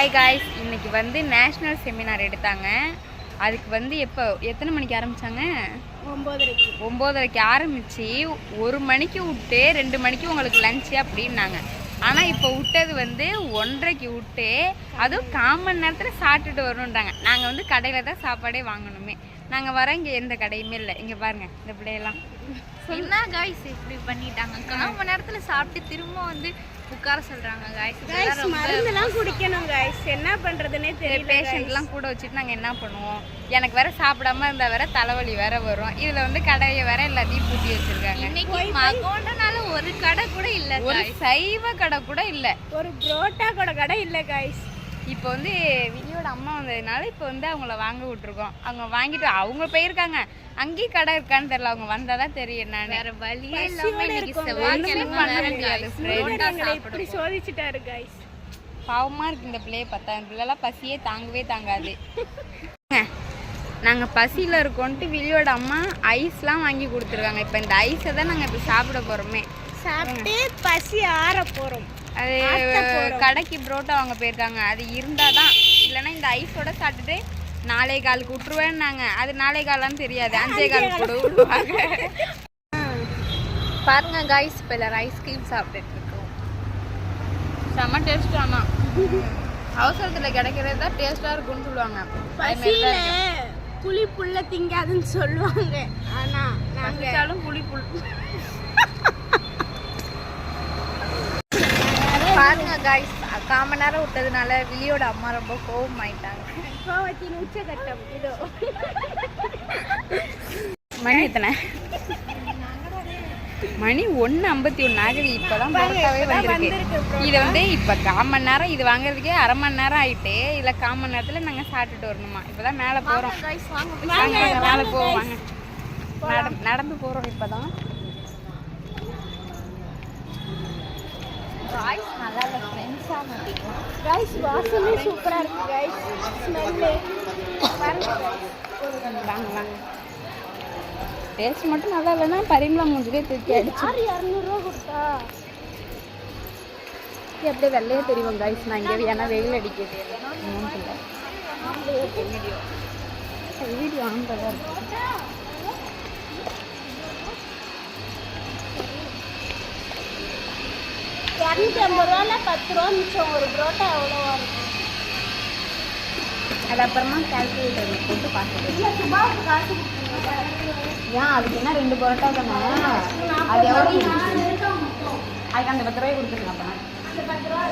Hi guys, இன்னைக்கு வந்து national seminar எடுத்தாங்க. அதுக்கு வந்து எத்தனை மணிக்கு ஆரம்பித்தாங்க? 9:30க்கு ஆரம்பித்து 1 மணிக்கு விட்டு 2 மணிக்கு உங்களுக்கு லஞ்சு அப்படின்னாங்க. ஆனால் இப்போ விட்டது வந்து 1:30க்கு விட்டு அதுவும் 1/4 மணி நேரத்தில் சாப்பிட்டுட்டு வரணுன்றாங்க. நாங்கள் வந்து கடையில் தான் சாப்பாடே வாங்கணுமே. நாங்கள் வர இங்கே எந்த கடையுமே இல்லை. இங்கே பாருங்கள் இந்த பிள்ளையெல்லாம் என்ன காய்ஸ் இப்படி பண்ணிட்டாங்க. 1/4 மணி நேரத்தில் சாப்பிட்டு திரும்ப வந்து உட்கார சொல்கிறாங்க காய்ஸ். மருந்துலாம் குடிக்கணும் காய்ஸ், என்ன பண்ணுறதுன்னே தெரியல. பேஷண்ட்லாம் கூட வச்சுட்டு நாங்கள் என்ன பண்ணுவோம்? எனக்கு வேற சாப்பிடாம இருந்தால் வேற தலைவலி வேற வரும். இதில் வந்து கடையை வேற எல்லாத்தையும் பூட்டி வச்சிருக்காங்க. இன்னைக்கு மகோண்டனால ஒரு கடை கூட இல்லை, ஒரு சைவ கடை கூட இல்லை, ஒரு புரோட்டா கூட கடை இல்லை காய்ஸ். இப்போ வந்து வினியோட அம்மா வந்ததுனால இப்போ வந்து அவங்கள வாங்க விட்டுருக்கோம். அவங்க வாங்கிட்டு அவங்க போயிருக்காங்க. அங்கேயும் கடை இருக்கான்னு தெரியல, அவங்க வந்தாதான் தெரியும். நான் வேற வழியே இல்லாம இன்னைக்கு இப்படி சோதிச்சுட்டாரு காய்ஸ். பாவமா இருக்கு இந்த பிள்ளைய பார்த்தா. இந்த பிள்ளைலாம் பசியே தாங்கவே தாங்காது. நாங்கள் பசியில் இருக்கோன்ட்டு விலியோட அம்மா ஐஸ்லாம் வாங்கி கொடுத்துருக்காங்க. இப்போ இந்த ஐஸை தான் நாங்கள் இப்போ சாப்பிட போகிறோமே. சாப்பிட்டு பசி ஆற போகிறோம். அது கடைக்கு புரோட்டா வாங்க போயிருக்காங்க. அது இருந்தால் தான், இல்லைன்னா இந்த ஐஸோட சாப்பிட்டுட்டு 4:15 விட்டுருவேன்னாங்க. அது 4:15 தெரியாது, 5:15 கூட விடுவாங்க. பாருங்க காய்ஸ், இப்போ எல்லாரும் ஐஸ்கிரீம் சாப்பிட்டுட்டு இருக்கோம். செம்ம டேஸ்ட். ஆனால் அவசரத்தில் கிடைக்கிறது தான் டேஸ்ட்டாக இருக்குன்னு சொல்லுவாங்க. பசியில புளி புல்ல திங்காதுன்னு சொல்லுவாங்க. ஆனால் நாங்கள் புளி புல் பாருங்க காய்ஸ், 1/4 மணி நேரம் விட்டதுனால விலியோட அம்மா ரொம்ப கோவமாயிட்டாங்க. கோவத்தின் உச்சகட்டம் இதோ. மணி எத்தனை? மணி 1:51 ஆகுது. இப்போதான் பரோட்டாவே வந்திருக்கு. இதை வந்து இப்போ 1/4 மணி நேரம் இது வாங்குறதுக்கே 1/2 மணி நேரம் ஆயிட்டு. இதில் 1/4 மணி நேரத்தில் நாங்கள் சாப்பிட்டுட்டு வரணுமா. இப்போதான் மேலே போகிறோம். மேலே போவோம், வாங்க. நடந்து போகிறோம். இப்போதான் காய்ஸ் நல்லா இல்லை, ஃப்ரெண்ட்ஸாக மாட்டிக்கலாம். காய்ஸ் வாசமே சூப்பராக இருக்கு காய்ஸ். ஸ்மெல்லு வாங்க. டேஸ்ட் மட்டும் நல்லா இல்லைன்னா பரிமளம் மூஞ்சிலே தூக்கி அடிச்சு 200 கொடுத்தா அப்படியே வெள்ளையே தெரியும் காய்ஸ். நான் இங்கே ஏன்னா வெயில் அடிக்குது. வீடியோ ஆன் பண்ண 250 ரூபானா 10 ரூபா மிச்சம். ஒரு புரோட்டா எவ்வளோவா இருக்கும்? அது அப்புறமா கால்குலேட்டர் போட்டு பார்த்துட்டு சுபாவுக்கு காசு ஏன் அதுக்கு என்ன 2 பரோட்டா தானே? அது எவ்வளோ? அதுக்கு அந்த 10 ரூபாய் கொடுத்துருங்க. அப்போ அந்த 10 ரூபா